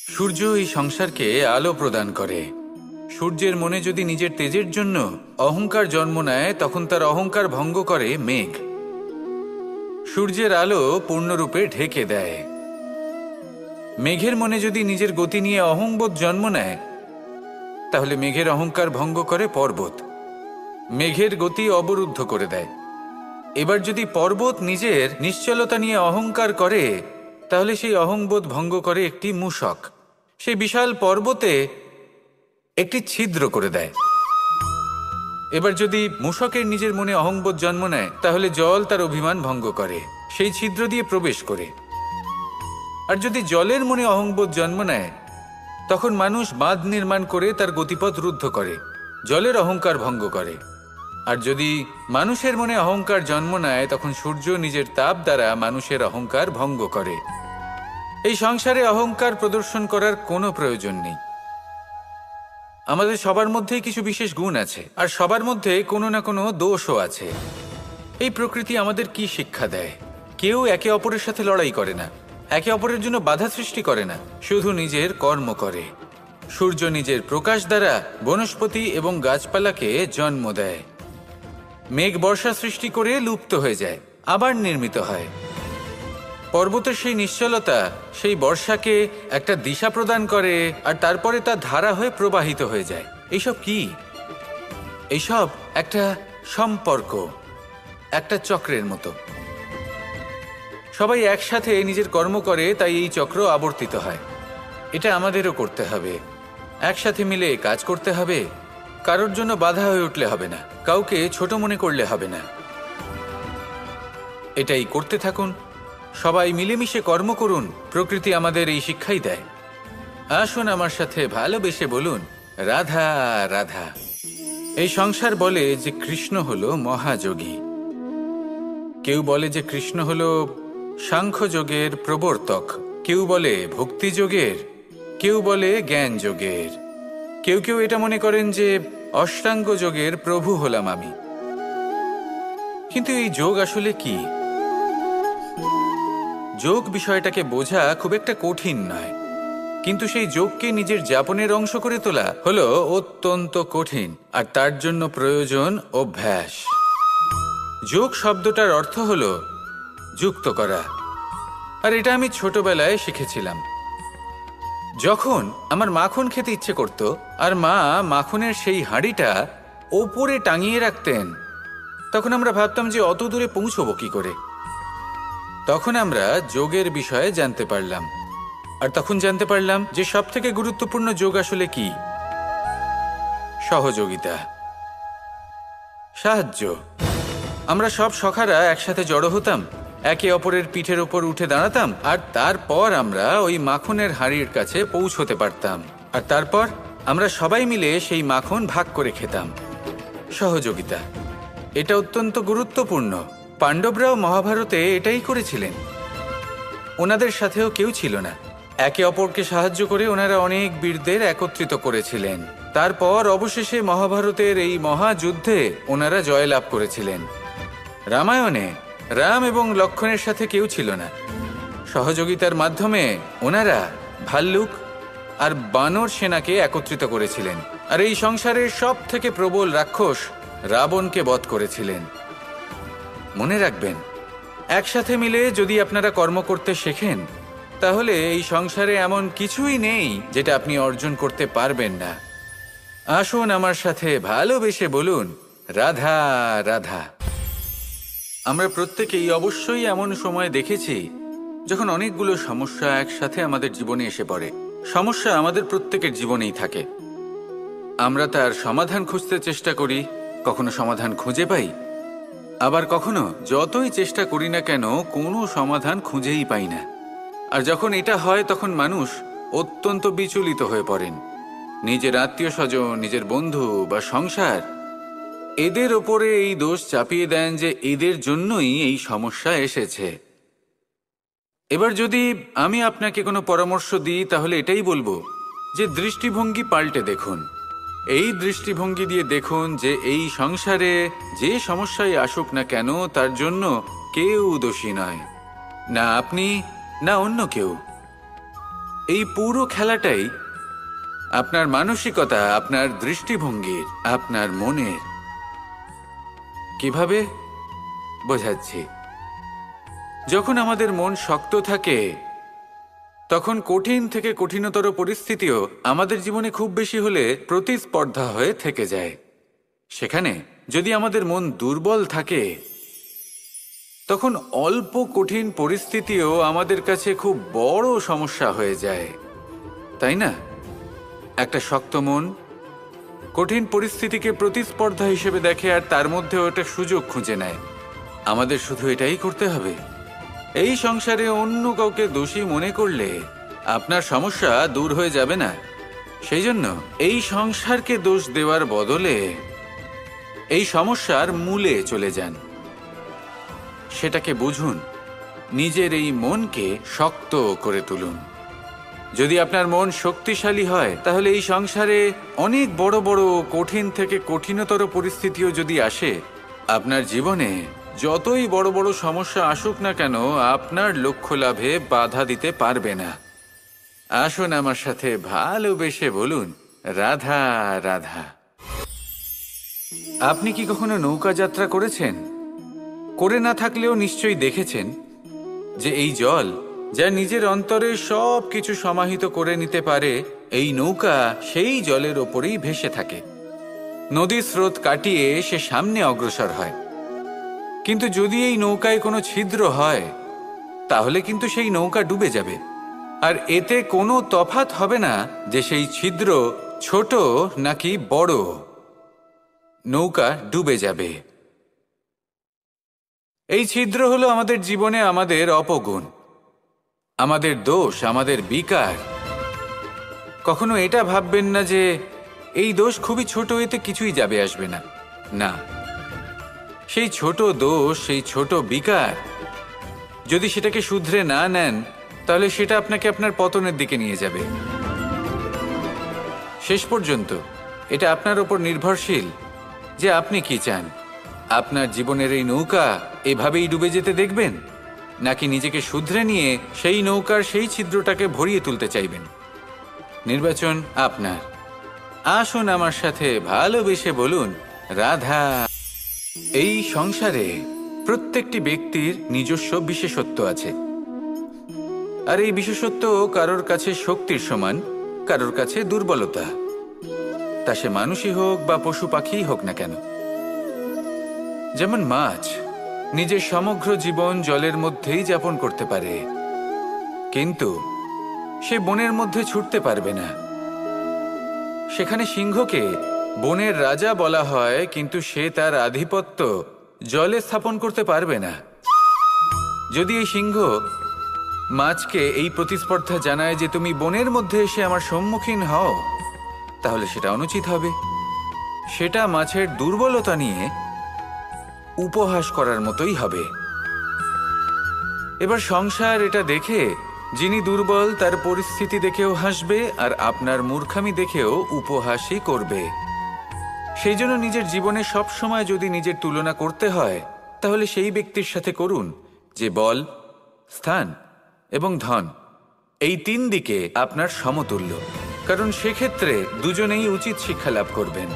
সূর্য এই সংসারকে আলো প্রদান করে। সূর্যের মনে যদি নিজের তেজের জন্য অহংকার জন্ম নেয়, তখন তার অহংকার ভঙ্গ করে মেঘ। সূর্যের আলো পূর্ণরূপে ঢেকে দেয়। মেঘের মনে যদি নিজের গতি নিয়ে অহংবোধ জন্ম নেয়, তাহলে মেঘের অহংকার ভঙ্গ করে পর্বত। মেঘের গতি অবরুদ্ধ করে দেয়। এবার যদি পর্বত নিজের নিশ্চলতা নিয়ে অহংকার করে, তাহলে সেই অহংবোধ ভঙ্গ করে একটি মূষক। সেই বিশাল পর্বতে একটি ছিদ্র করে দেয়। এবার যদি মূষকের নিজের মনে অহংবোধ জন্ম নেয়, তাহলে জল তার অভিমান ভঙ্গ করে, সেই ছিদ্র দিয়ে প্রবেশ করে। আর যদি জলের মনে অহংবোধ জন্ম নেয়, তখন মানুষ বাঁধ নির্মাণ করে তার গতিপথ রুদ্ধ করে, জলের অহংকার ভঙ্গ করে। আর যদি মানুষের মনে অহংকার জন্ম নেয়, তখন সূর্য নিজের তাপ দ্বারা মানুষের অহংকার ভঙ্গ করে। এই সংসারে অহংকার প্রদর্শন করার কোনো প্রয়োজন নেই। আমাদের সবার মধ্যেই কিছু বিশেষ গুণ আছে, আর সবার মধ্যে কোনো না কোনো দোষও আছে। এই প্রকৃতি আমাদের কি শিক্ষা দেয়? কেউ একে অপরের সাথে লড়াই করে না, একে অপরের জন্য বাধা সৃষ্টি করে না, শুধু নিজের কর্ম করে। সূর্য নিজের প্রকাশ দ্বারা বনস্পতি এবং গাছপালাকে জন্ম দেয়। মেঘ বর্ষা সৃষ্টি করে লুপ্ত হয়ে যায়, আবার নির্মিত হয়। পর্বতের সেই নিশ্চলতা সেই বর্ষাকে একটা দিশা প্রদান করে, আর তারপরে তা ধারা হয়ে প্রবাহিত হয়ে যায়। এইসব কি? এইসব একটা সম্পর্ক, একটা চক্রের মতো। সবাই একসাথে নিজের কর্ম করে, তাই এই চক্র আবর্তিত হয়। এটা আমাদেরও করতে হবে, একসাথে মিলে কাজ করতে হবে। কারোর জন্য বাধা হয়ে উঠলে হবে না, কাউকে ছোট মনে করলে হবে না। এটাই করতে থাকুন, সবাই মিলেমিশে কর্ম করুন। প্রকৃতি আমাদের এই শিক্ষাই দেয়। আসুন আমার সাথে ভালোবেসে বলুন, রাধা রাধা। এই সংসার বলে যে কৃষ্ণ হলো মহাযোগী। কেউ বলে যে কৃষ্ণ হলো সাংখ্যযোগের প্রবর্তক, কেউ বলে ভক্তিযোগের, কেউ বলে জ্ঞান যোগের, কেউ কেউ এটা মনে করেন যে অষ্টাঙ্গ যোগের প্রভু হলাম আমি। কিন্তু এই যোগ আসলে কি? যোগ বিষয়টাকে বোঝা খুব একটা কঠিন নয়, কিন্তু সেই যোগকে নিজের যাপনের অংশ করে তোলা হলো অত্যন্ত কঠিন, আর তার জন্য প্রয়োজন অভ্যাস। যোগ শব্দটার অর্থ হলো যুক্ত করা, আর এটা আমি ছোটবেলায় শিখেছিলাম। যখন আমার মাখন খেতে ইচ্ছে করত, আর মা মাখনের সেই হাঁড়িটা ওপরে টাঙিয়ে রাখতেন, তখন আমরা ভাবতাম যে অত দূরে পৌঁছবো কি করে। তখন আমরা যোগের বিষয়ে জানতে পারলাম, আর তখন জানতে পারলাম যে সবথেকে গুরুত্বপূর্ণ যোগ আসলে কি? সহযোগিতা, সাহায্য। আমরা সব সখারা একসাথে জড়ো হতাম, একে অপরের পিঠের ওপর উঠে দাঁড়াতাম, আর তারপর আমরা ওই মাখনের হাঁড়ির কাছে পৌঁছতে পারতাম, আর তারপর আমরা সবাই মিলে সেই মাখন ভাগ করে খেতাম। সহযোগিতা, এটা অত্যন্ত গুরুত্বপূর্ণ। পাণ্ডবরাও মহাভারতে এটাই করেছিলেন। ওনাদের সাথেও কেউ ছিল না, একে অপরকে সাহায্য করে ওনারা অনেক বীরদের একত্রিত করেছিলেন। তারপর অবশেষে মহাভারতের এই মহাযুদ্ধে ওনারা জয়লাভ করেছিলেন। রামায়ণে রাম এবং লক্ষ্মণের সাথে কেউ ছিল না। সহযোগিতার মাধ্যমে ওনারা ভাল্লুক আর বানর সেনাকে একত্রিত করেছিলেন, আর এই সংসারের সব থেকে প্রবল রাক্ষস রাবণকে বধ করেছিলেন। মনে রাখবেন, একসাথে মিলে যদি আপনারা কর্ম করতে শেখেন, তাহলে এই সংসারে এমন কিছুই নেই যেটা আপনি অর্জন করতে পারবেন না। আসুন আমার সাথে ভালোবেসে বলুন, রাধা রাধা। আমরা প্রত্যেকেই অবশ্যই এমন সময় দেখেছি যখন অনেকগুলো সমস্যা একসাথে আমাদের জীবনে এসে পড়ে। সমস্যা আমাদের প্রত্যেকের জীবনেই থাকে। আমরা তার সমাধান খুঁজতে চেষ্টা করি, কখনো সমাধান খুঁজে পাই, আবার কখনো যতই চেষ্টা করি না কেন কোনো সমাধান খুঁজেই পাই না। আর যখন এটা হয়, তখন মানুষ অত্যন্ত বিচলিত হয়ে পড়েন। নিজের আত্মীয় স্বজন, নিজের বন্ধু বা সংসার, এদের ওপরে এই দোষ চাপিয়ে দেন যে এদের জন্যই এই সমস্যা এসেছে। এবার যদি আমি আপনাকে কোনো পরামর্শ দিই, তাহলে এটাই বলবো যে দৃষ্টিভঙ্গি পাল্টে দেখুন। এই দৃষ্টিভঙ্গি দিয়ে দেখুন যে এই সংসারে যে সমস্যায় আসুক না কেন, তার জন্য কেউ দোষী নয়, না আপনি না অন্য কেউ। এই পুরো খেলাটাই আপনার মানসিকতা, আপনার দৃষ্টিভঙ্গির, আপনার মনের। কিভাবে বোঝাচ্ছি? যখন আমাদের মন শক্ত থাকে তখন কঠিন থেকে কঠিনতর পরিস্থিতিও আমাদের জীবনে খুব বেশি হলে প্রতিস্পর্ধা হয়ে থেকে যায়। সেখানে যদি আমাদের মন দুর্বল থাকে তখন অল্প কঠিন পরিস্থিতিও আমাদের কাছে খুব বড় সমস্যা হয়ে যায়, তাই না? একটা শক্ত মন কঠিন পরিস্থিতিকে প্রতিস্পর্ধা হিসেবে দেখে আর তার মধ্যেও একটা সুযোগ খুঁজে নেয়। আমাদের শুধু এটাই করতে হবে। এই সংসারে অন্য কাউকে দোষী মনে করলে আপনার সমস্যা দূর হয়ে যাবে না। সেই জন্য এই সংসারকে দোষ দেওয়ার বদলে এই সমস্যার মূলে চলে যান, সেটাকে বুঝুন, নিজের এই মনকে শক্ত করে তুলুন। যদি আপনার মন শক্তিশালী হয় তাহলে এই সংসারে অনেক বড় বড় কঠিন থেকে কঠিনতর পরিস্থিতিও যদি আসে, আপনার জীবনে যতই বড় বড় সমস্যা আসুক না কেন আপনার লক্ষ্য লাভে বাধা দিতে পারবে না। আসুন আমার সাথে ভালোবেসে বলুন, রাধা রাধা। আপনি কি কখনো নৌকা যাত্রা করেছেন? করে না থাকলেও নিশ্চয়ই দেখেছেন যে এই জল যা নিজের অন্তরে সব কিছু সমাহিত করে নিতে পারে, এই নৌকা সেই জলের ওপরেই ভেসে থাকে। নদীর স্রোত কাটিয়ে সে সামনে অগ্রসর হয়। কিন্তু যদি এই নৌকায় কোনো ছিদ্র হয় তাহলে কিন্তু সেই নৌকা ডুবে যাবে। আর এতে কোনো তফাৎ হবে না যে সেই ছিদ্র ছোট নাকি বড়, নৌকা ডুবে যাবে। এই ছিদ্র হলো আমাদের জীবনে আমাদের অপগুণ, আমাদের দোষ, আমাদের বিকার। কখনো এটা ভাববেন না যে এই দোষ খুবই ছোট, এতে কিছুই যাবে আসবে না। না, সেই ছোট দোষ, সেই ছোট বিকার যদি সেটাকে শুধরে না নেন তাহলে সেটা আপনাকে আপনার পতনের দিকে নিয়ে যাবে। শেষ পর্যন্ত এটা আপনার ওপর নির্ভরশীল যে আপনি কি চান। আপনার জীবনের এই নৌকা এভাবেই ডুবে যেতে দেখবেন, নাকি নিজেকে শুধরে নিয়ে সেই নৌকার সেই ছিদ্রটাকে ভরিয়ে তুলতে চাইবেন? নির্বাচন আপনার। আসুন আমার সাথে ভালোবেসে বলুন, রাধা। এই সংসারে প্রত্যেকটি ব্যক্তির নিজস্ব বিশেষত্ব আছে, আর এই বিশেষত্ব কারোর কাছে শক্তির সমান, কারোর কাছে দুর্বলতা। তা সে মানুষই হোক বা পশু পাখিই হোক না কেন। যেমন মাছ নিজের সমগ্র জীবন জলের মধ্যেই যাপন করতে পারে, কিন্তু সে বনের মধ্যে ছুটতে পারবে না। সেখানে সিংহকে বনের রাজা বলা হয়, কিন্তু সে তার আধিপত্য জলে স্থাপন করতে পারবে না। যদি এই সিংহ মাছকে এই প্রতিস্পর্ধা জানায় যে তুমি বনের মধ্যে এসে আমার সম্মুখীন হও, তাহলে সেটা অনুচিত হবে। সেটা মাছের দুর্বলতা নিয়ে উপহাস করার মতোই হবে। এবার সংসার এটা দেখে যিনি দুর্বল তার পরিস্থিতি দেখেও হাসবে, আর আপনার মূর্খামি দেখেও উপহাসই করবে। সেই জন্য নিজের জীবনে সব সময় যদি নিজের তুলনা করতে হয় তাহলে সেই ব্যক্তির সাথে করুন যে বল, স্থান এবং ধন এই তিন দিকে আপনার সমতুল্য, কারণ সেক্ষেত্রে দুজনেই উচিত শিক্ষা লাভ করবেন।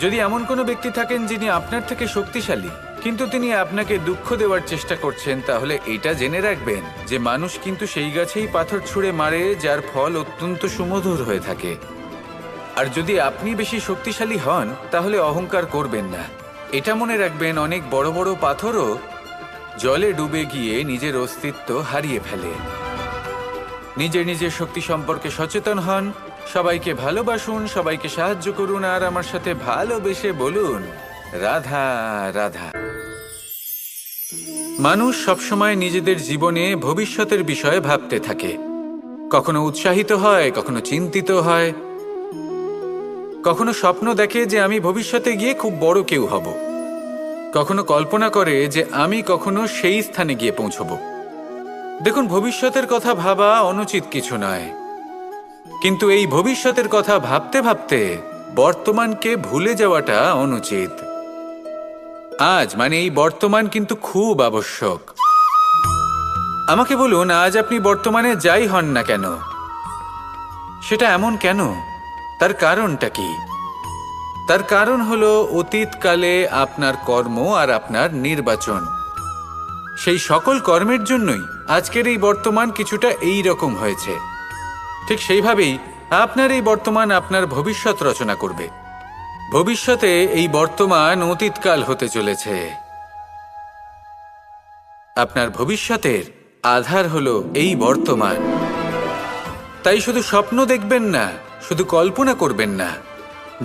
যদি এমন কোনো ব্যক্তি থাকেন যিনি আপনার থেকে শক্তিশালী কিন্তু তিনি আপনাকে দুঃখ দেওয়ার চেষ্টা করছেন, তাহলে এটা জেনে রাখবেন যে মানুষ কিন্তু সেই গাছেই পাথর ছুঁড়ে মারে যার ফল অত্যন্ত সুমধুর হয়ে থাকে। আর যদি আপনি বেশি শক্তিশালী হন তাহলে অহংকার করবেন না। এটা মনে রাখবেন, অনেক বড় বড় পাথরও জলে ডুবে গিয়ে নিজের অস্তিত্ব হারিয়ে ফেলে। নিজের নিজের শক্তি সম্পর্কে সচেতন হন, সবাইকে ভালোবাসুন, সবাইকে সাহায্য করুন, আর আমার সাথে ভালোবেসে বলুন, রাধা রাধা। মানুষ সবসময় নিজেদের জীবনে ভবিষ্যতের বিষয়ে ভাবতে থাকে। কখনো উৎসাহিত হয়, কখনো চিন্তিত হয়, কখনো স্বপ্ন দেখে যে আমি ভবিষ্যতে গিয়ে খুব বড় কেউ হব, কখনো কল্পনা করে যে আমি কখনো সেই স্থানে গিয়ে পৌঁছব। দেখুন, ভবিষ্যতের কথা ভাবা অনুচিত কিছু নয়, কিন্তু এই ভবিষ্যতের কথা ভাবতে ভাবতে বর্তমানকে ভুলে যাওয়াটা অনুচিত। আজ মানে এই বর্তমান কিন্তু খুব আবশ্যক। আমাকে বলুন, আজ আপনি বর্তমানে যাই হন না কেন, সেটা এমন কেন? তার কারণটা কি? তার কারণ হলো অতীতকালে আপনার কর্ম আর আপনার নির্বাচন। সেই সকল কর্মের জন্যই আজকের এই বর্তমান কিছুটা এই রকম হয়েছে। ঠিক সেইভাবেই আপনার এই বর্তমান আপনার ভবিষ্যৎ রচনা করবে। ভবিষ্যতে এই বর্তমান অতীতকাল হতে চলেছে। আপনার ভবিষ্যতের আধার হলো এই বর্তমান। তাই শুধু স্বপ্ন দেখবেন না, শুধু কল্পনা করবেন না।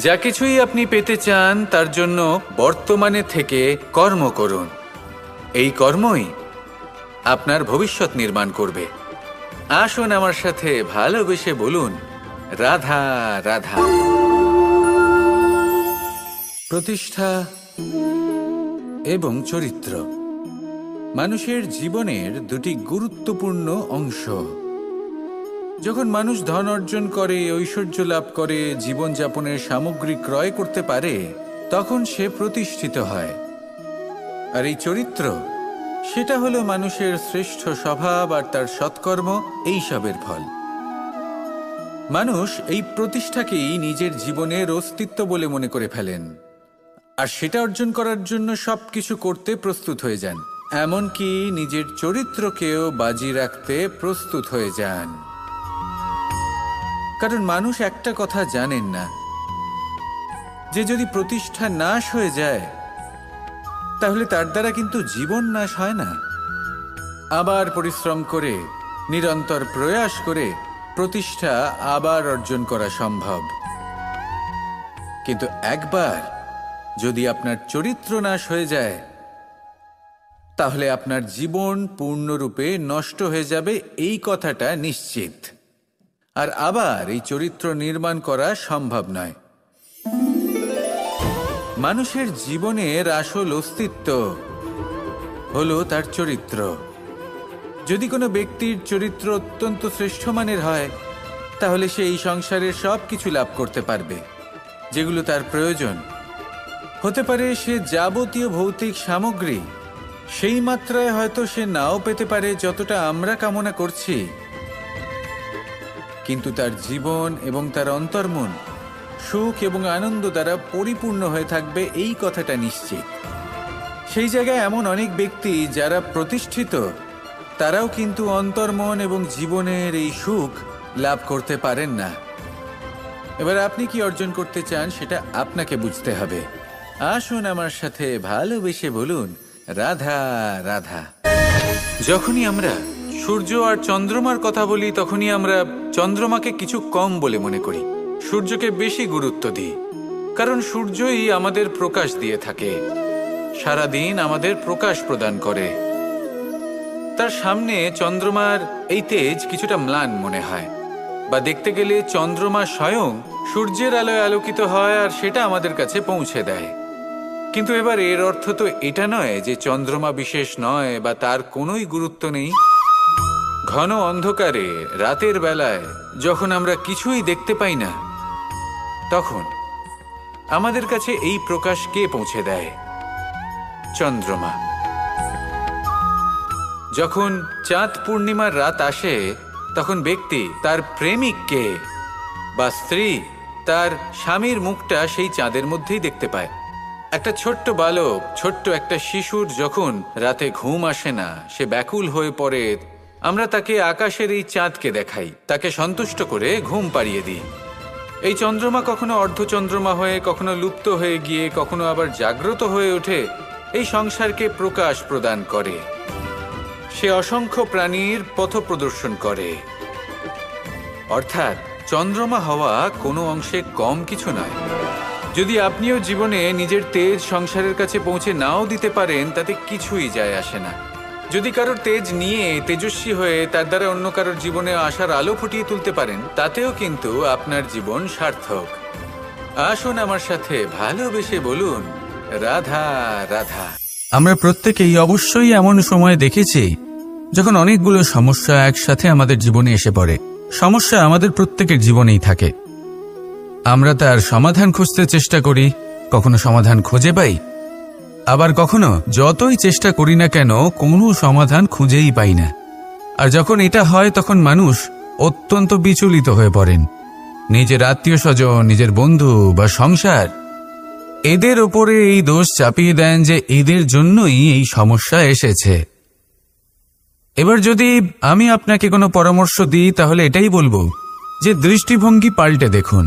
যা কিছুই আপনি পেতে চান তার জন্য বর্তমানে থেকে কর্ম করুন। এই কর্মই আপনার ভবিষ্যৎ নির্মাণ করবে। আসুন আমার সাথে ভালোবেসে বলুন, রাধা রাধা। প্রতিষ্ঠা এবং চরিত্র মানুষের জীবনের দুটি গুরুত্বপূর্ণ অংশ। যখন মানুষ ধন অর্জন করে, ঐশ্বর্য লাভ করে, জীবনযাপনের সামগ্রী ক্রয় করতে পারে, তখন সে প্রতিষ্ঠিত হয়। আর এই চরিত্র, সেটা হলো মানুষের শ্রেষ্ঠ স্বভাব আর তার সৎকর্ম, এইসবের ফল। মানুষ এই প্রতিষ্ঠাকেই নিজের জীবনের অস্তিত্ব বলে মনে করে ফেলেন, আর সেটা অর্জন করার জন্য সবকিছু করতে প্রস্তুত হয়ে যান। এমনকি নিজের চরিত্রকেও বাজি রাখতে প্রস্তুত হয়ে যান। কারণ মানুষ একটা কথা জানেন না, যে যদি প্রতিষ্ঠা নাশ হয়ে যায় তাহলে তার দ্বারা কিন্তু জীবন নাশ হয় না। আবার পরিশ্রম করে, নিরন্তর প্রয়াস করে প্রতিষ্ঠা আবার অর্জন করা সম্ভব। কিন্তু একবার যদি আপনার চরিত্র নাশ হয়ে যায় তাহলে আপনার জীবন পূর্ণরূপে নষ্ট হয়ে যাবে, এই কথাটা নিশ্চিত। আর আবার এই চরিত্র নির্মাণ করা সম্ভব নয়। মানুষের জীবনের আসল অস্তিত্ব হলো তার চরিত্র। যদি কোনো ব্যক্তির চরিত্র অত্যন্ত শ্রেষ্ঠ মানের হয় তাহলে সে এই সংসারের সব কিছু লাভ করতে পারবে যেগুলো তার প্রয়োজন। হতে পারে সে যাবতীয় ভৌতিক সামগ্রী সেই মাত্রায় হয়তো সে নাও পেতে পারে যতটা আমরা কামনা করছি, কিন্তু তার জীবন এবং তার অন্তর্মন সুখ এবং আনন্দ দ্বারা পরিপূর্ণ হয়ে থাকবে, এই কথাটা নিশ্চিত। সেই জায়গায় এমন অনেক ব্যক্তি যারা প্রতিষ্ঠিত, তারাও কিন্তু অন্তর্মন এবং জীবনের এই সুখ লাভ করতে পারেন না। এবার আপনি কি অর্জন করতে চান সেটা আপনাকে বুঝতে হবে। আসুন আমার সাথে ভালোবেসে বলুন, রাধা রাধা। যখনই আমরা সূর্য আর চন্দ্রমার কথা বলি তখনই আমরা চন্দ্রমাকে কিছু কম বলে মনে করি, সূর্যকে বেশি গুরুত্ব দিই। কারণ সূর্যই আমাদের প্রকাশ দিয়ে থাকে, সারাদিন আমাদের প্রকাশ প্রদান করে। তার সামনে চন্দ্রমার এই তেজ কিছুটা ম্লান মনে হয়, বা দেখতে গেলে চন্দ্রমা স্বয়ং সূর্যের আলোয় আলোকিত হয় আর সেটা আমাদের কাছে পৌঁছে দেয়। কিন্তু এবার এর অর্থ তো এটা নয় যে চন্দ্রমা বিশেষ নয় বা তার কোনোই গুরুত্ব নেই। ঘন অন্ধকারে রাতের বেলায় যখন আমরা কিছুই দেখতে পাই না, তখন আমাদের কাছে এই প্রকাশ কে পৌঁছে দেয়? চন্দ্রমা। যখন চাঁদ পূর্ণিমার রাত আসে তখন ব্যক্তি তার প্রেমিককে বা স্ত্রী তার স্বামীর মুখটা সেই চাঁদের মধ্যেই দেখতে পায়। একটা ছোট্ট বালক, ছোট্ট একটা শিশুর যখন রাতে ঘুম আসে না, সে ব্যাকুল হয়ে পড়ে, আমরা তাকে আকাশের এই চাঁদকে দেখাই, তাকে সন্তুষ্ট করে ঘুম পাড়িয়ে দিই। এই চন্দ্রমা কখনো অর্ধচন্দ্রমা হয়ে, কখনো লুপ্ত হয়ে গিয়ে, কখনো আবার জাগ্রত হয়ে ওঠে, এই সংসারকে প্রকাশ প্রদান করে। সে অসংখ্য প্রাণীর পথ প্রদর্শন করে। অর্থাৎ চন্দ্রমা হওয়া কোনো অংশে কম কিছু নয়। যদি আপনিও জীবনে নিজের তেজ সংসারের কাছে পৌঁছে নাও দিতে পারেন, তাতে কিছুই যায় আসে না। যদি কারোর তেজ নিয়ে তেজস্বী হয়ে তার দ্বারা অন্য কারোর জীবনে আশার আলো ফুটিয়ে তুলতে পারেন, তাতেও কিন্তু আপনার জীবন সার্থক। আসুন আমার সাথে ভালোবেসে বলুন, রাধা রাধা। আমরা প্রত্যেকেই অবশ্যই এমন সময় দেখেছি যখন অনেকগুলো সমস্যা একসাথে আমাদের জীবনে এসে পড়ে। সমস্যা আমাদের প্রত্যেকের জীবনেই থাকে। আমরা তার সমাধান খুঁজতে চেষ্টা করি, কখনো সমাধান খুঁজে পাই, আবার কখনো যতই চেষ্টা করি না কেন কোনো সমাধান খুঁজেই পাই না। আর যখন এটা হয় তখন মানুষ অত্যন্ত বিচলিত হয়ে পড়েন। নিজের আত্মীয় স্বজন, নিজের বন্ধু বা সংসার, এদের ওপরে এই দোষ চাপিয়ে দেন যে এদের জন্যই এই সমস্যা এসেছে। এবার যদি আমি আপনাকে কোনো পরামর্শ দিই তাহলে এটাই বলবো যে দৃষ্টিভঙ্গি পাল্টে দেখুন।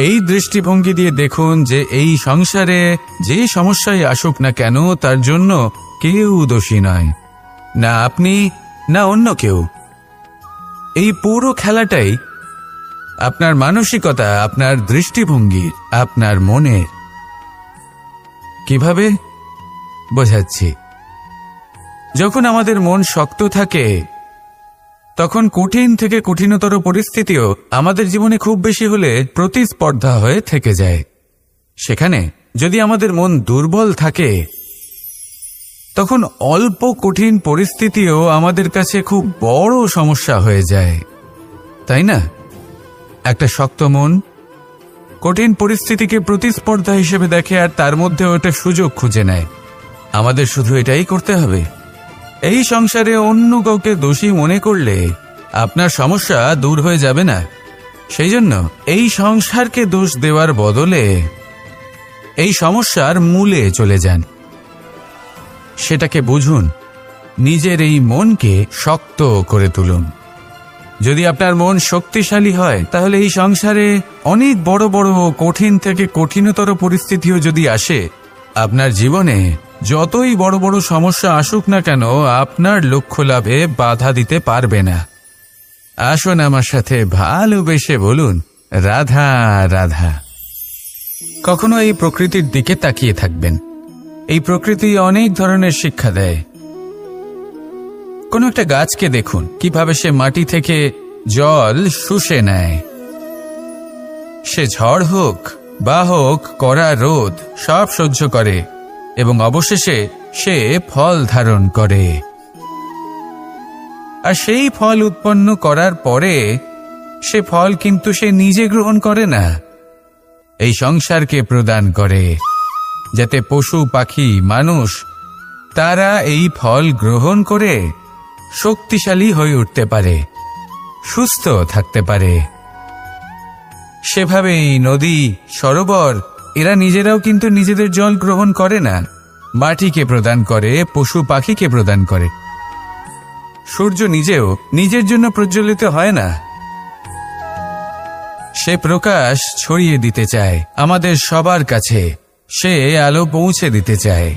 এই দৃষ্টিভঙ্গি দিয়ে দেখুন যে এই সংসারে যে সমস্যায় আসুক না কেন তার জন্য কেউ দোষী নয়, না আপনি না অন্য কেউ। এই পুরো খেলাটাই আপনার মানসিকতা, আপনার দৃষ্টিভঙ্গি, আপনার মনের। কিভাবে বোঝাচ্ছি? যখন আমাদের মন শক্ত থাকে তখন কঠিন থেকে কঠিনতর পরিস্থিতিও আমাদের জীবনে খুব বেশি হলে প্রতিস্পর্ধা হয়ে থেকে যায়। সেখানে যদি আমাদের মন দুর্বল থাকে তখন অল্প কঠিন পরিস্থিতিও আমাদের কাছে খুব বড় সমস্যা হয়ে যায়, তাই না? একটা শক্ত মন কঠিন পরিস্থিতিকে প্রতিস্পর্ধা হিসেবে দেখে আর তার মধ্যে ওটা সুযোগ খুঁজে নেয়। আমাদের শুধু এটাই করতে হবে। এই সংসারে অন্য কাউকে দোষী মনে করলে আপনার সমস্যা দূর হয়ে যাবে না। সেই জন্য এই সংসারকে দোষ দেওয়ার বদলে এই সমস্যার মূলে চলে যান, সেটাকে বুঝুন, নিজের এই মনকে শক্ত করে তুলুন। যদি আপনার মন শক্তিশালী হয় তাহলে এই সংসারে অনেক বড় বড় কঠিন থেকে কঠিনতর পরিস্থিতিও যদি আসে, আপনার জীবনে যতই বড় বড় সমস্যা আসুক না কেন আপনার লক্ষ্য লাভে বাধা দিতে পারবে না। আসুন আমার সাথে ভালোবেসে বলুন, রাধা রাধা। কখনো এই প্রকৃতির দিকে তাকিয়ে থাকবেন। এই প্রকৃতি অনেক ধরনের শিক্ষা দেয়। কোন একটা গাছকে দেখুন কিভাবে সে মাটি থেকে জল শুষে নেয়। সে ঝড় হোক বা হোক কড়া রোদ সব সহ্য করে এবং অবশেষে সে ফল ধারণ করে। আর সেই ফল উৎপন্ন করার পরে সে ফল কিন্তু সে নিজে গ্রহণ করে না, এই সংসারকে প্রদান করে, যাতে পশু পাখি মানুষ তারা এই ফল গ্রহণ করে শক্তিশালী হয়ে উঠতে পারে, সুস্থ থাকতে পারে। সেভাবেই নদী, সরোবর এরা নিজেরাও কিন্তু নিজেদের জল গ্রহণ করে না, মাটিকে প্রদান করে, পশু পাখিকে প্রদান করে। সূর্য নিজেও নিজের জন্য প্রজ্বলিত হয় না, সে প্রকাশ ছড়িয়ে দিতে চায় আমাদের সবার কাছে, সে আলো পৌঁছে দিতে চায়।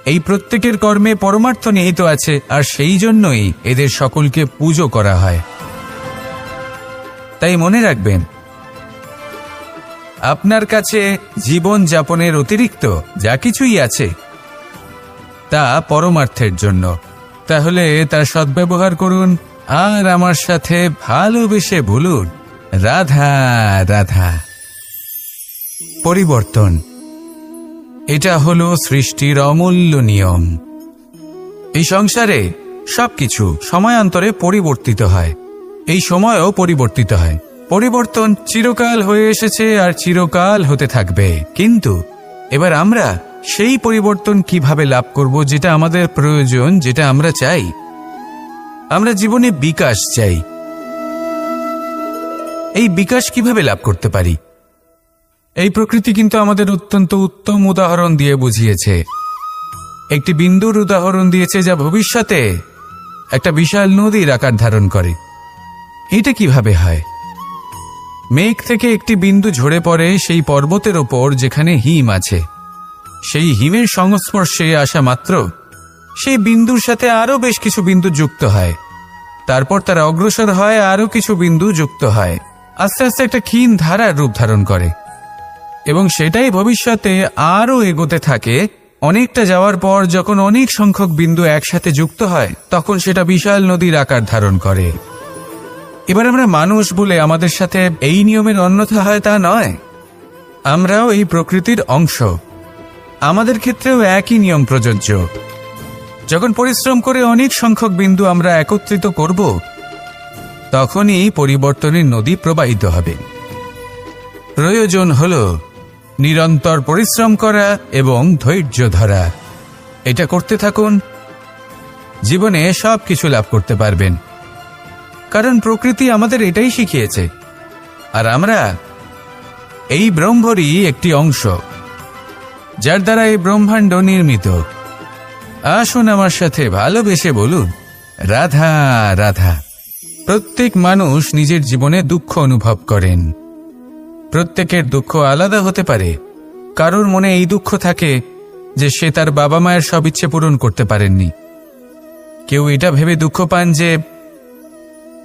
এই প্রত্যেকের কর্মে পরমার্থ নিহিত আছে, আর সেই জন্যই এদের সকলকে পুজো করা হয়। তাই মনে রাখবেন, আপনার কাছে জীবন যাপনের অতিরিক্ত যা কিছুই আছে তা পরমার্থের জন্য। তাহলে তার সদ্ব্যবহার করুন আর আমার সাথে ভালোবেসে বলুন, রাধা রাধা। পরিবর্তন, এটা হলো সৃষ্টির অমূল্য নিয়ম। এই সংসারে সবকিছু সময়ান্তরে পরিবর্তিত হয়, এই সময়ও পরিবর্তিত হয়। পরিবর্তন চিরকাল হয়ে এসেছে আর চিরকাল হতে থাকবে। কিন্তু এবার আমরা সেই পরিবর্তন কিভাবে লাভ করব যেটা আমাদের প্রয়োজন, যেটা আমরা চাই? আমরা জীবনে বিকাশ চাই। এই বিকাশ কিভাবে লাভ করতে পারি? এই প্রকৃতি কিন্তু আমাদের অত্যন্ত উত্তম উদাহরণ দিয়ে বুঝিয়েছে। একটি বিন্দুর উদাহরণ দিয়েছে যা ভবিষ্যতে একটা বিশাল নদীর আকার ধারণ করে। এটা কিভাবে হয়? মেঘ থেকে একটি বিন্দু ঝরে পড়ে সেই পর্বতের ওপর যেখানে হিম আছে। সেই হিমের সংস্পর্শে আসা মাত্র সেই বিন্দুর সাথে আরো বেশ কিছু বিন্দু যুক্ত হয়। তারপর তারা অগ্রসর হয়, আরো কিছু বিন্দু যুক্ত হয়, আস্তে আস্তে একটা ক্ষীণ ধারার রূপ ধারণ করে এবং সেটাই ভবিষ্যতে আরো এগোতে থাকে। অনেকটা যাওয়ার পর যখন অনেক সংখ্যক বিন্দু একসাথে যুক্ত হয় তখন সেটা বিশাল নদীর আকার ধারণ করে। এবার আমরা মানুষ বলে আমাদের সাথে এই নিয়মের অন্যথা হয় তা নয়। আমরাও এই প্রকৃতির অংশ, আমাদের ক্ষেত্রেও একই নিয়ম প্রযোজ্য। যখন পরিশ্রম করে অনেক সংখ্যক বিন্দু আমরা একত্রিত করব তখনই পরিবর্তনের নদী প্রবাহিত হবে। প্রয়োজন হলো নিরন্তর পরিশ্রম করা এবং ধৈর্য ধরা। এটা করতে থাকুন, জীবনে সব কিছু লাভ করতে পারবেন, কারণ প্রকৃতি আমাদের এটাই শিখিয়েছে। আর আমরা এই ব্রহ্মরই একটি অংশ, যার দ্বারা এই ব্রহ্মাণ্ড নির্মিত। আসুন আমার সাথে ভালোবেসে বলুন, রাধা রাধা। প্রত্যেক মানুষ নিজের জীবনে দুঃখ অনুভব করেন। প্রত্যেকের দুঃখ আলাদা হতে পারে। কারোর মনে এই দুঃখ থাকে যে সে তার বাবা মায়ের সব ইচ্ছে পূরণ করতে পারেননি। কেউ এটা ভেবে দুঃখ পান যে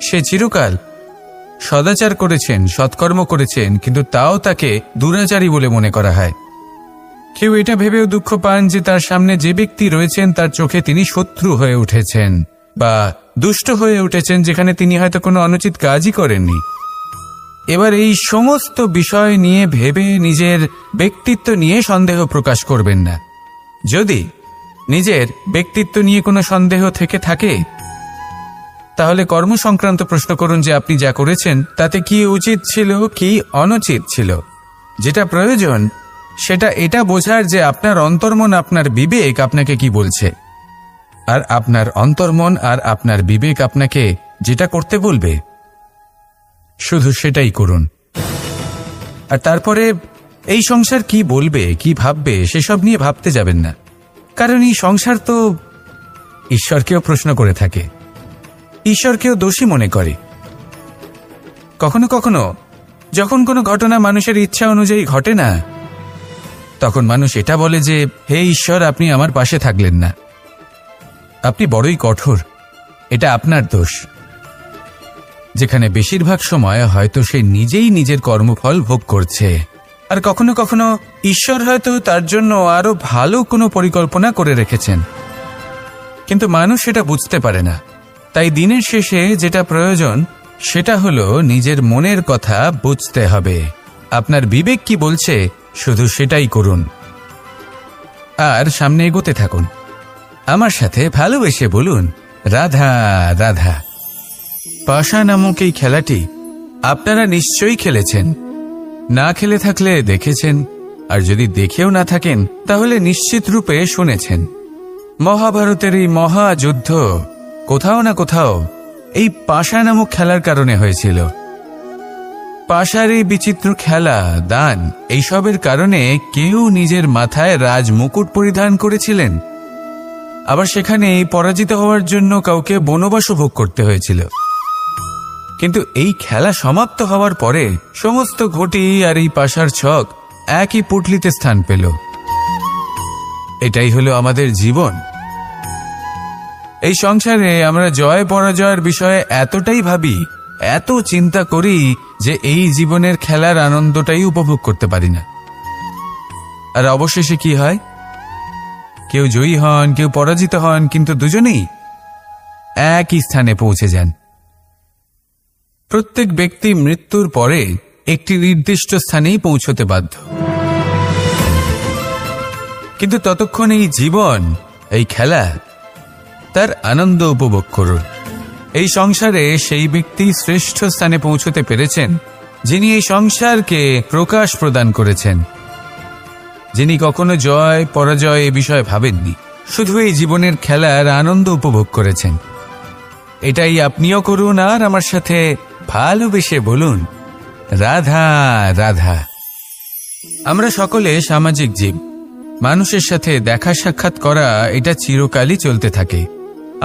সে চিরকাল সদাচার করেছেন, সৎকর্ম করেছেন, কিন্তু তাও তাকে দুরাচারী বলে মনে করা হয়। কেউ এটা ভেবেও দুঃখ পান যে তার সামনে যে ব্যক্তি রয়েছেন তার চোখে তিনি শত্রু হয়ে উঠেছেন বা দুষ্ট হয়ে উঠেছেন, যেখানে তিনি হয়তো কোনো অনুচিত কাজই করেননি। এবার এই সমস্ত বিষয় নিয়ে ভেবে নিজের ব্যক্তিত্ব নিয়ে সন্দেহ প্রকাশ করবেন না। যদি নিজের ব্যক্তিত্ব নিয়ে কোনো সন্দেহ থেকে থাকে, তাহলে কর্ম সংক্রান্ত প্রশ্ন করুন যে আপনি যা করেছেন তাতে কি উচিত ছিল, কি অনুচিত ছিল। যেটা প্রয়োজন সেটা এটা বোঝার যে আপনার অন্তর্মন, আপনার বিবেক আপনাকে কি বলছে, আর আপনার অন্তর্মন আর আপনার বিবেক আপনাকে যেটা করতে বলবে শুধু সেটাই করুন। আর তারপরে এই সংসার কি বলবে, কি ভাববে সেসব নিয়ে ভাবতে যাবেন না, কারণ এই সংসার তো ঈশ্বরকেও প্রশ্ন করে থাকে, ঈশ্বরকেও দোষী মনে করে। কখনো কখনো যখন কোনো ঘটনা মানুষের ইচ্ছা অনুযায়ী ঘটে না, তখন মানুষ এটা বলে যে হে ঈশ্বর, আপনি আমার পাশে থাকলেন না, আপনি বড়ই কঠোর, এটা আপনার দোষ। যেখানে বেশিরভাগ সময় হয়তো সে নিজেই নিজের কর্মফল ভোগ করছে। আর কখনো কখনো ঈশ্বর হয়তো তার জন্য আরো ভালো কোনো পরিকল্পনা করে রেখেছেন, কিন্তু মানুষ সেটা বুঝতে পারে না। তাই দিনের শেষে যেটা প্রয়োজন সেটা হলো নিজের মনের কথা বুঝতে হবে। আপনার বিবেক কি বলছে শুধু সেটাই করুন, আর সামনে এগোতে থাকুন। আমার সাথে ভালোবেসে বলুন, রাধা রাধা। পাশা নামক এই খেলাটি আপনারা নিশ্চয়ই খেলেছেন, না খেলে থাকলে দেখেছেন, আর যদি দেখেও না থাকেন তাহলে নিশ্চিত রূপে শুনেছেন। মহাভারতের এই মহাযুদ্ধ কোথাও না কোথাও এই পাশা নামক খেলার কারণে হয়েছিল। পাশার এই বিচিত্র খেলা, দান, এইসবের কারণে কেউ নিজের মাথায় রাজ মুকুট পরিধান করেছিলেন, আবার সেখানে পরাজিত হওয়ার জন্য কাউকে বনবাসও ভোগ করতে হয়েছিল। কিন্তু এই খেলা সমাপ্ত হওয়ার পরে সমস্ত ঘটি আর এই পাশার ছক একই পুটলিতে স্থান পেল। এটাই হলো আমাদের জীবন। এই সংসারে আমরা জয় পরাজয়ের বিষয়ে এতটাই ভাবি, এত চিন্তা করি যে এই জীবনের খেলার আনন্দটাই উপভোগ করতে পারি না। আর অবশেষে কি হয়? কেউ জয়ী হন, কেউ পরাজিত হন, কিন্তু দুজনেই একই স্থানে পৌঁছে যান। প্রত্যেক ব্যক্তি মৃত্যুর পরে একটি নির্দিষ্ট স্থানেই পৌঁছতে বাধ্য, কিন্তু ততক্ষণ এই জীবন, এই খেলা, তার আনন্দ উপভোগ করুন। এই সংসারে সেই ব্যক্তি শ্রেষ্ঠ স্থানে পৌঁছতে পেরেছেন যিনি এই সংসারকে প্রকাশ প্রদান করেছেন, যিনি কখনো জয় পরাজয় এ বিষয়ে ভাবেননি, শুধু এই জীবনের খেলার আনন্দ উপভোগ করেছেন। এটাই আপনিও করুন, আর আমার সাথে ভালোবেসে বলুন, রাধা রাধা। আমরা সকলে সামাজিক জীব। মানুষের সাথে দেখা সাক্ষাৎ করা এটা চিরকালই চলতে থাকে।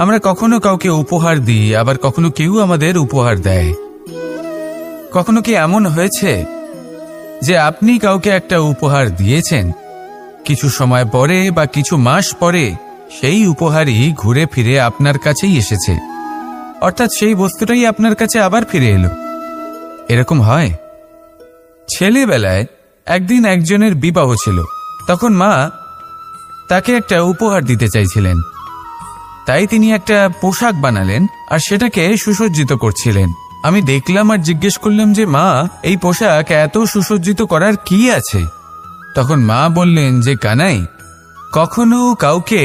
আমরা কখনো কাউকে উপহার দিই, আবার কখনো কেউ আমাদের উপহার দেয়। কখনো কি এমন হয়েছে যে আপনি কাউকে একটা উপহার দিয়েছেন, কিছু সময় পরে বা কিছু মাস পরে সেই উপহারই ঘুরে ফিরে আপনার কাছেই এসেছে, অর্থাৎ সেই বস্তুটাই আপনার কাছে আবার ফিরে এলো? এরকম হয়। ছেলেবেলায় একদিন একজনের বিবাহ ছিল, তখন মা তাকে একটা উপহার দিতে চাইছিলেন, তাই তিনি একটা পোশাক বানালেন আর সেটাকে সুসজ্জিত করছিলেন। আমি দেখলাম আর জিজ্ঞেস করলাম যে মা, এই পোশাক এত সুসজ্জিত করার কি আছে? তখন মা বললেন যে কানাই, কখনো কাউকে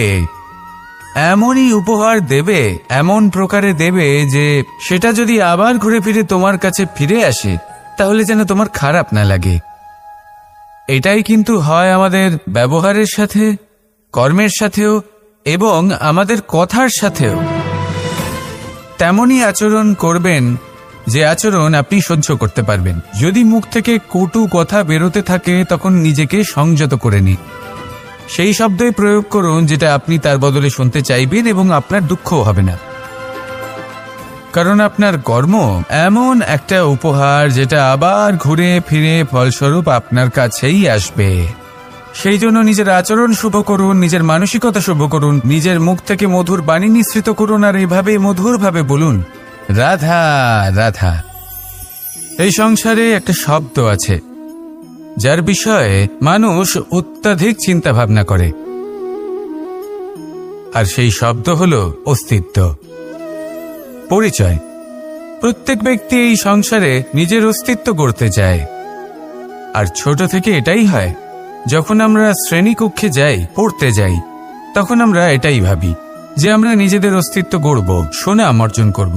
এমনই উপহার দেবে, এমন প্রকারে দেবে যে সেটা যদি আবার ঘুরে ফিরে তোমার কাছে ফিরে আসে তাহলে যেন তোমার খারাপ না লাগে। এটাই কিন্তু হয় আমাদের ব্যবহারের সাথে, কর্মের সাথেও, এবং আমাদের কথার সাথেও তেমনই আচরণ করবেন যে আচরণ আপনি সহ্য করতে পারবেন। যদি মুখ থেকে কটু কথা বেরোতে থাকে তখন নিজেকে সংযত করে নিন। সেই শব্দই প্রয়োগ করুন যেটা আপনি তার বদলে শুনতে চাইবেন এবং আপনার দুঃখও হবে না। কারণ আপনার কর্ম এমন একটা উপহার যেটা আবার ঘুরে ফিরে ফলস্বরূপ আপনার কাছেই আসবে। সেই জন্য নিজের আচরণ শুভ করুন, নিজের মানসিকতা শুভ করুন, নিজের মুখ থেকে মধুর বাণী নিঃসৃত করুন আর এইভাবে মধুরভাবে বলুন, রাধা রাধা। এই সংসারে একটা শব্দ আছে যার বিষয়ে মানুষ অত্যাধিক চিন্তা ভাবনা করে, আর সেই শব্দ হলো অস্তিত্ব, পরিচয়। প্রত্যেক ব্যক্তি এই সংসারে নিজের অস্তিত্ব গড়তে চায়, আর ছোট থেকে এটাই হয়। যখন আমরা শ্রেণীকক্ষে যাই, পড়তে যাই, তখন আমরা এটাই ভাবি যে আমরা নিজেদের অস্তিত্ব গড়ব, সুনাম অর্জন করব।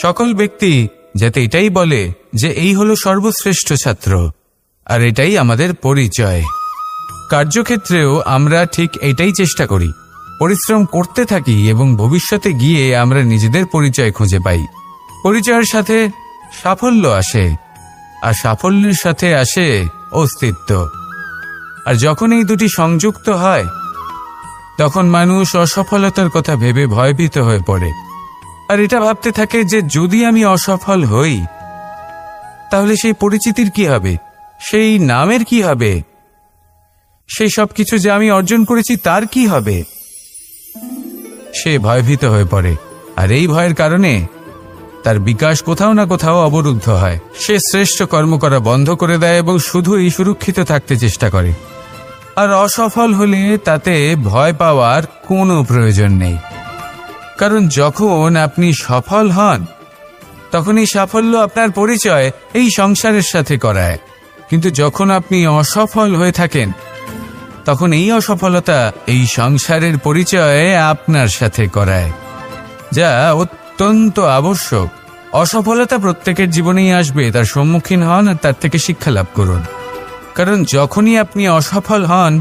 সকল ব্যক্তি যাতে এটাই বলে যে এই হলো সর্বশ্রেষ্ঠ ছাত্র, আর এটাই আমাদের পরিচয়। কার্যক্ষেত্রেও আমরা ঠিক এটাই চেষ্টা করি, পরিশ্রম করতে থাকি এবং ভবিষ্যতে গিয়ে আমরা নিজেদের পরিচয় খুঁজে পাই। পরিচয়ের সাথে সাফল্য আসে, আর সাফল্যের সাথে আসে অস্তিত্ব। আর যখন এই দুটি সংযুক্ত হয় তখন মানুষ অসফলতার কথা ভেবে ভয়ভীত হয়ে পড়ে, আর এটা ভাবতে থাকে যে যদি আমি অসফল হই তাহলে সেই পরিচিতির কি হবে, সেই নামের কি হবে, সেই সব কিছু যে আমি অর্জন করেছি তার কি হবে। সে ভয়ভীত হয়ে পড়ে, আর এই ভয়ের কারণে তার বিকাশ কোথাও না কোথাও অবরুদ্ধ হয়। সে শ্রেষ্ঠ কর্ম করা বন্ধ করে দেয় এবং শুধুই সুরক্ষিত থাকতে চেষ্টা করে। আর অসফল হলে তাতে ভয় পাওয়ার কোনো প্রয়োজন নেই, কারণ যখন আপনি সফল হন তখন এই সাফল্য আপনার পরিচয় এই সংসারের সাথে করায়। কিন্তু যখন আপনি অসফল হয়ে থাকেন তখন এই অসফলতা এই সংসারের পরিচয় আপনার সাথে করায়, যা অত্যন্ত আবশ্যক। অসফলতা প্রত্যেকের জীবনেই আসবে, তার সম্মুখীন হন আর তার থেকে শিক্ষা লাভ করুন। কারণ যখনই আপনি অসফল হন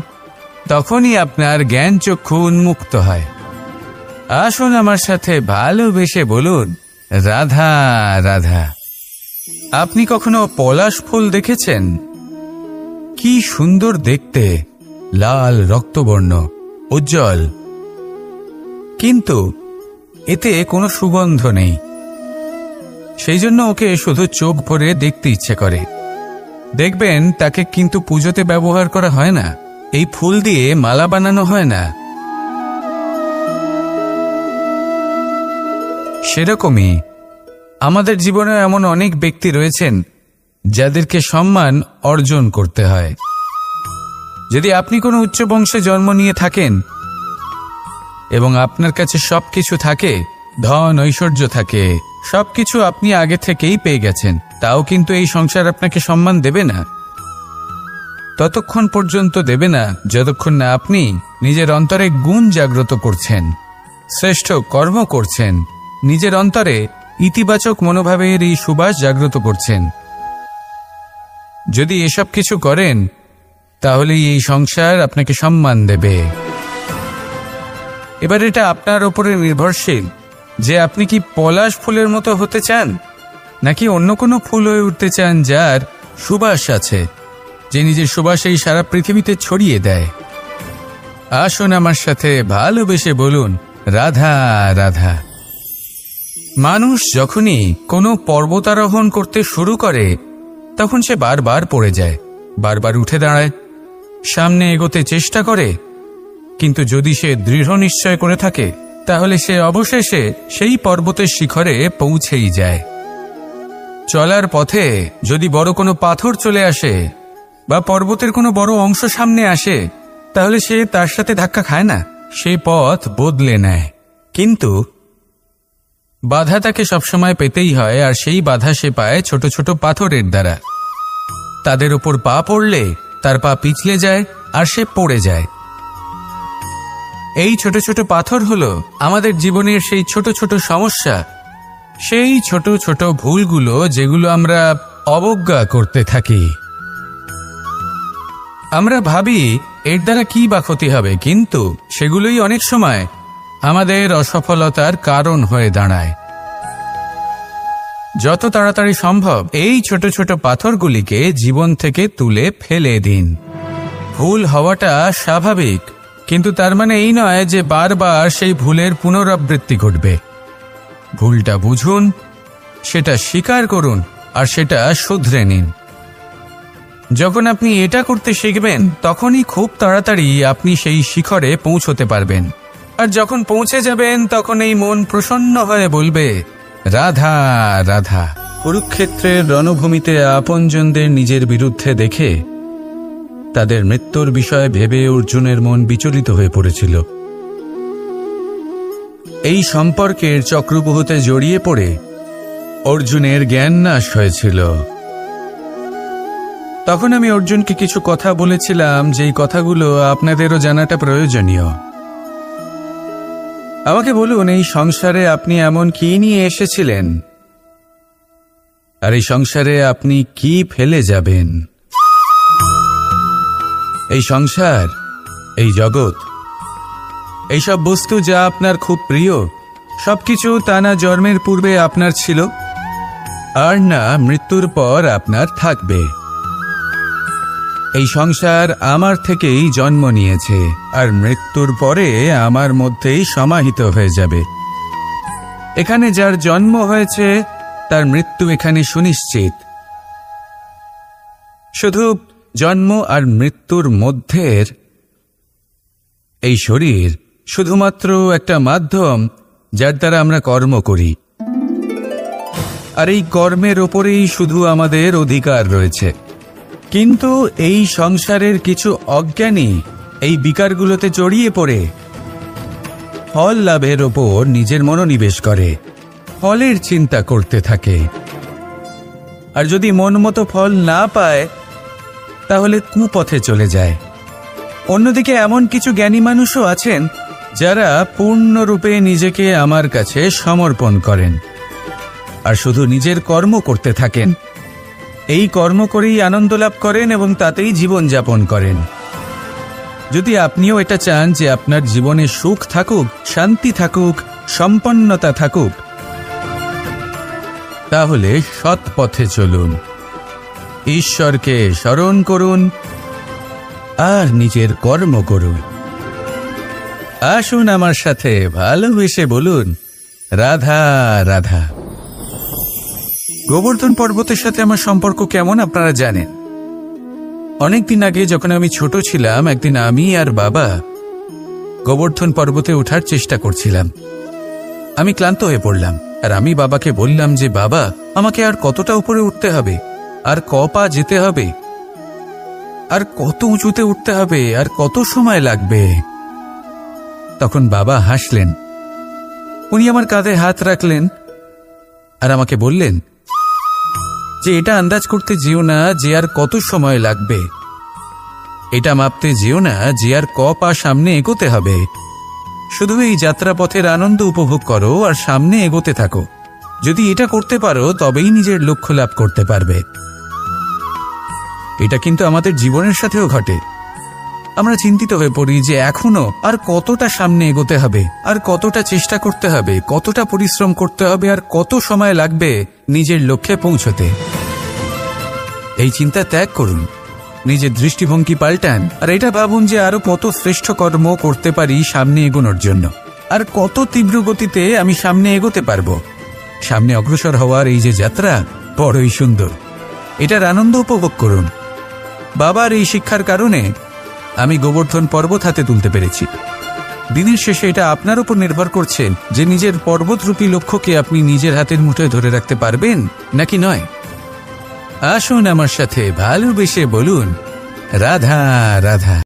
তখনই আপনার জ্ঞান চক্ষু উন্মুক্ত হয়। আসুন আমার সাথে ভালোবেসে বলুন, রাধা রাধা। আপনি কখনো পলাশ ফুল দেখেছেন? কি সুন্দর দেখতে, লাল রক্তবর্ণ, উজ্জ্বল, কিন্তু এতে কোনো সুগন্ধ নেই। সেই জন্য ওকে শুধু চোখ ভরে দেখতে ইচ্ছে করে। দেখবেন তাকে কিন্তু পুজোতে ব্যবহার করা হয় না, এই ফুল দিয়ে মালা বানানো হয় না। সেরকমই আমাদের জীবনে এমন অনেক ব্যক্তি রয়েছেন যাদেরকে সম্মান অর্জন করতে হয়। যদি আপনি কোনো উচ্চ বংশে জন্ম নিয়ে থাকেন এবং আপনার কাছে সবকিছু থাকে, ধন ঐশ্বর্য থাকে, সবকিছু আপনি আগে থেকেই পেয়ে গেছেন, তাও কিন্তু এই সংসার আপনাকে সম্মান দেবে না। ততক্ষণ পর্যন্ত দেবে না যতক্ষণ না আপনি নিজের অন্তরে গুণ জাগ্রত করছেন, শ্রেষ্ঠ কর্ম করছেন, নিজের অন্তরে ইতিবাচক মনোভাবের এই সুবাস জাগ্রত করছেন। যদি এসব কিছু করেন তাহলে এই সংসার আপনাকে সম্মান দেবে। এবার এটা আপনার উপরে নির্ভরশীল যে আপনি কি পলাশ ফুলের মতো হতে চান, নাকি অন্য কোনো ফুল হয়ে উঠতে চান যার সুবাস আছে, যে নিজের সুবাস এই সারা পৃথিবীতে ছড়িয়ে দেয়। আসুন আমার সাথে ভালোবেসে বলুন, রাধা রাধা। মানুষ যখনই কোনো পর্বতারোহণ করতে শুরু করে তখন সে বারবার পড়ে যায়, বারবার উঠে দাঁড়ায়, সামনে এগোতে চেষ্টা করে, কিন্তু যদি সে দৃঢ় নিশ্চয় করে থাকে তাহলে সে অবশেষে সেই পর্বতের শিখরে পৌঁছেই যায়। চলার পথে যদি বড় কোনো পাথর চলে আসে বা পর্বতের কোনো বড় অংশ সামনে আসে তাহলে সে তার সাথে ধাক্কা খায় না, সে পথ বদলে নেয়। কিন্তু বাধা তাকে সবসময় পেতেই হয়, আর সেই বাধা সে পায় ছোট ছোট পাথরের দ্বারা। তাদের উপর পা পড়লে তার পা পিছলে যায় আর সে পড়ে যায়। এই ছোট ছোট পাথর হলো আমাদের জীবনের সেই ছোট ছোট সমস্যা, সেই ছোট ছোট ভুলগুলো যেগুলো আমরা অবজ্ঞা করতে থাকি। আমরা ভাবি এর দ্বারা কি বা ক্ষতি হবে, কিন্তু সেগুলোই অনেক সময় আমাদের অসফলতার কারণ হয়ে দাঁড়ায়। যত তাড়াতাড়ি সম্ভব এই ছোট ছোট পাথরগুলিকে জীবন থেকে তুলে ফেলে দিন। ভুল হওয়াটা স্বাভাবিক, কিন্তু তার মানে এই নয় যে বারবার সেই ভুলের পুনরাবৃত্তি ঘটবে। ভুলটা বুঝুন, সেটা স্বীকার করুন আর সেটা শুধরে নিন। যখন আপনি এটা করতে শিখবেন তখনই খুব তাড়াতাড়ি আপনি সেই শিখরে পৌঁছতে পারবেন। আর যখন পৌঁছে যাবেন তখন এই মন প্রসন্ন হয়ে বলবে, রাধা রাধা। কুরুক্ষেত্রের রণভূমিতে আপনজনদের নিজের বিরুদ্ধে দেখে তাদের মৃত্যুর বিষয়ে ভেবে অর্জুনের মন বিচলিত হয়ে পড়েছিল। এই সম্পর্কের চক্রব্যূহতে জড়িয়ে পড়ে অর্জুনের জ্ঞান নাশ হয়েছিল। তখন আমি অর্জুনকে কিছু কথা বলেছিলাম, যেই কথাগুলো আপনাদেরও জানাটা প্রয়োজনীয়। আমাকে বলুন, এই সংসারে আপনি এমন কি নিয়ে এসেছিলেন, আর এই সংসারে আপনি কি ফেলে যাবেন? এই সংসার, এই জগৎ, এইসব বস্তু যা আপনার খুব প্রিয়, সবকিছু তা না জন্মের পূর্বে আপনার ছিল, আর না মৃত্যুর পর আপনার থাকবে। এই সংসার আমার থেকেই জন্ম নিয়েছে, আর মৃত্যুর পরে আমার মধ্যেই সমাহিত হয়ে যাবে। এখানে যার জন্ম হয়েছে তার মৃত্যু এখানে সুনিশ্চিত। শুধু জন্ম আর মৃত্যুর মধ্যের এই শরীর শুধুমাত্র একটা মাধ্যম, যার দ্বারা আমরা কর্ম করি, আর এই কর্মের ওপরেই শুধু আমাদের অধিকার রয়েছে। কিন্তু এই সংসারের কিছু অজ্ঞানী এই বিকারগুলোতে জড়িয়ে পড়ে ফল লাভের ওপর নিজের মনোনিবেশ করে, ফলের চিন্তা করতে থাকে। আর যদি মন মতো ফল না পায় তাহলে কুপথে চলে যায়। অন্যদিকে এমন কিছু জ্ঞানী মানুষও আছেন যারা পূর্ণরূপে নিজেকে আমার কাছে সমর্পণ করেন আর শুধু নিজের কর্ম করতে থাকেন। এই কর্ম করেই আনন্দ লাভ করেন এবং তাতেই জীবন যাপন করেন। যদি আপনিও এটা চান যে আপনার জীবনে সুখ থাকুক, শান্তি থাকুক, সম্পন্নতা থাকুক, তাহলে সৎ পথে চলুন, ঈশ্বরকে স্মরণ করুন আর নিজের কর্ম করুন। আসুন আমার সাথে ভালোবেসে বলুন, রাধা রাধা। গোবর্ধন পর্বতের সাথে আমার সম্পর্ক কেমন আপনারা জানেন। অনেকদিন আগে যখন আমি ছোট ছিলাম, একদিন আমি আর বাবা গোবর্ধন পর্বতে ওঠার চেষ্টা করছিলাম। আমি ক্লান্ত হয়ে পড়লাম, আর আমি বাবাকে বললাম যে বাবা, আমাকে আর কতটা উপরে উঠতে হবে, আর ক পা যেতে হবে, আর কত উঁচুতে উঠতে হবে, আর কত সময় লাগবে। তখন বাবা হাসলেন। উনি আমার কাঁধে হাত রাখলেন আর আমাকে বললেন যে এটা আন্দাজ করতে যেও না যে আর কত সময় লাগবে, এটা মাপতে যেও না যে আর ক পা সামনে এগোতে হবে। শুধু এই যাত্রাপথের আনন্দ উপভোগ করো আর সামনে এগোতে থাকো। যদি এটা করতে পারো তবেই নিজের লক্ষ্য লাভ করতে পারবে। এটা কিন্তু আমাদের জীবনের সাথেও ঘটে। আমরা চিন্তিত হয়ে পড়ি যে এখনো আর কতটা সামনে এগোতে হবে, আর কতটা চেষ্টা করতে হবে, কতটা পরিশ্রম করতে হবে, আর কত সময় লাগবে নিজের লক্ষ্যে পৌঁছতে। এই চিন্তা ত্যাগ করুন, নিজের দৃষ্টিভঙ্গি পাল্টান, আর এটা ভাবুন যে আরো কত শ্রেষ্ঠ কর্ম করতে পারি সামনে এগোনোর জন্য, আর কত তীব্র গতিতে আমি সামনে এগোতে পারবো। সামনে অগ্রসর হওয়ার এই যে যাত্রা বড়ই সুন্দর, এটার আনন্দ উপভোগ করুন। বাবার এই শিক্ষার কারণে আমি গোবর্ধন পর্বত হাতে তুলতে পেরেছি। দিনের শেষে এটা আপনার উপর নির্ভর করছে যে নিজের পর্বতরূপী লক্ষ্যকে আপনি নিজের হাতের মুঠোয় ধরে রাখতে পারবেন নাকি নয়। আসুন আমার সাথে ভালোবেসে বলুন, রাধা রাধা।